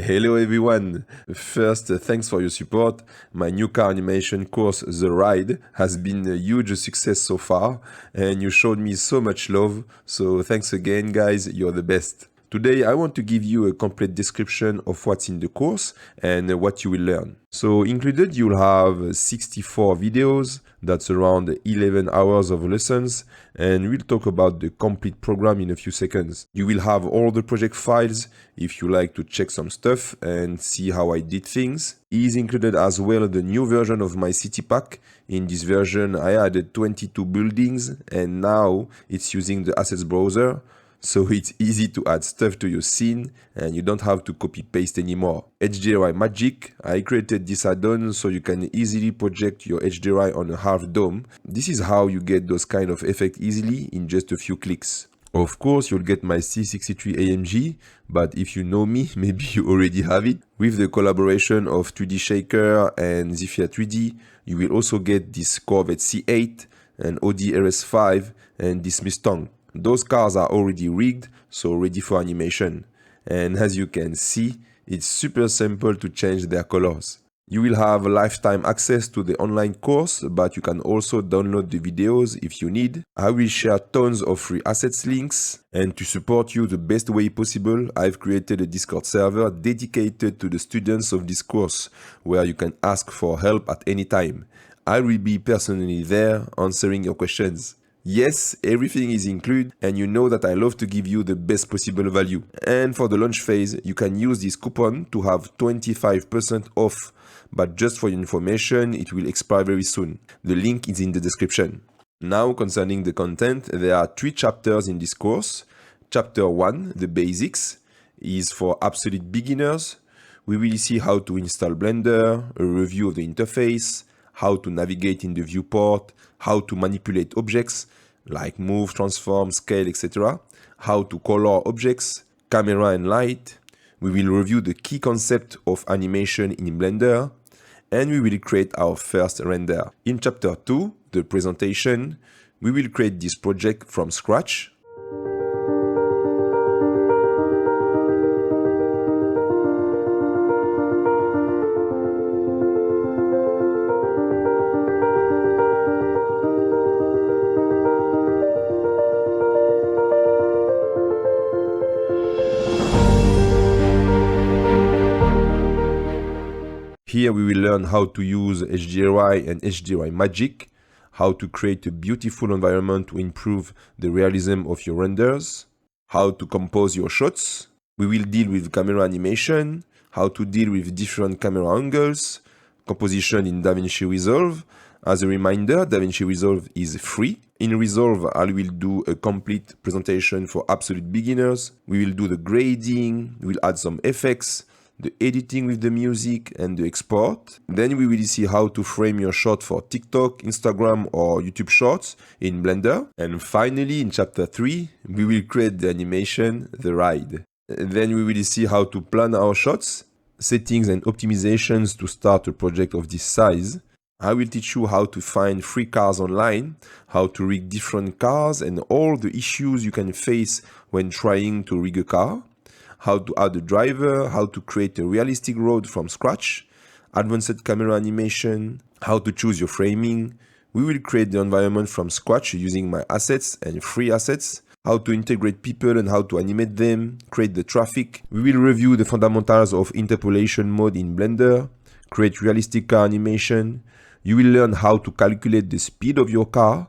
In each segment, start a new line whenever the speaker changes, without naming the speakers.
Hello everyone! First, thanks for your support. My new car animation course, The Ride, has been a huge success so far, and you showed me so much love, so thanks again guys, you're the best. Today I want to give you a complete description of what's in the course and what you will learn. So included you'll have 64 videos, that's around 11 hours of lessons, and we'll talk about the complete program in a few seconds. You will have all the project files if you like to check some stuff and see how I did things. Is included as well the new version of my city pack. In this version I added 22 buildings and now it's using the assets browser. So it's easy to add stuff to your scene and you don't have to copy paste anymore. HDRI Magic, I created this add-on so you can easily project your HDRI on a half dome. This is how you get those kind of effects easily in just a few clicks. Of course, you'll get my C63 AMG, but if you know me, maybe you already have it. With the collaboration of 3D Shaker and Zephyr 3D, you will also get this Corvet C8, an Audi RS5 and this Mustang. Those cars are already rigged, so ready for animation. And as you can see, it's super simple to change their colors. You will have lifetime access to the online course, but you can also download the videos if you need. I will share tons of free assets links, and to support you the best way possible, I've created a Discord server dedicated to the students of this course, where you can ask for help at any time. I will be personally there answering your questions. Yes, everything is included, and you know that I love to give you the best possible value. And for the launch phase, you can use this coupon to have 25% off, but just for your information, it will expire very soon. The link is in the description. Now, concerning the content, there are 3 chapters in this course. Chapter 1, the basics, is for absolute beginners. We will see how to install Blender, a review of the interface, how to navigate in the viewport, how to manipulate objects like move, transform, scale, etc. How to color objects, camera and light. We will review the key concept of animation in Blender, and we will create our first render. In chapter 2, the presentation, we will create this project from scratch. Here we will learn how to use HDRI and HDRI Magic, how to create a beautiful environment to improve the realism of your renders, how to compose your shots. We will deal with camera animation, how to deal with different camera angles, composition in DaVinci Resolve. As a reminder, DaVinci Resolve is free. In Resolve, I will do a complete presentation for absolute beginners. We will do the grading, we will add some effects, the editing with the music and the export. Then we will see how to frame your shot for TikTok, Instagram or YouTube Shorts in Blender. And finally, in chapter 3, we will create the animation, the ride. And then we will see how to plan our shots, settings and optimizations to start a project of this size. I will teach you how to find free cars online, how to rig different cars and all the issues you can face when trying to rig a car, how to add a driver, how to create a realistic road from scratch, advanced camera animation, how to choose your framing. We will create the environment from scratch using my assets and free assets, how to integrate people and how to animate them, create the traffic. We will review the fundamentals of interpolation mode in Blender, create realistic car animation. You will learn how to calculate the speed of your car,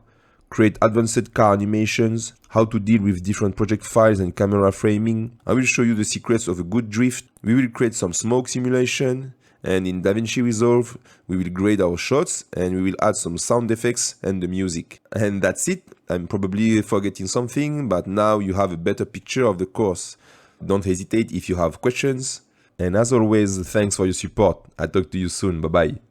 create advanced car animations, how to deal with different project files and camera framing. I will show you the secrets of a good drift. We will create some smoke simulation, and in DaVinci Resolve, we will grade our shots and we will add some sound effects and the music. And that's it. I'm probably forgetting something, but now you have a better picture of the course. Don't hesitate if you have questions. And as always, thanks for your support. I'll talk to you soon. Bye-bye.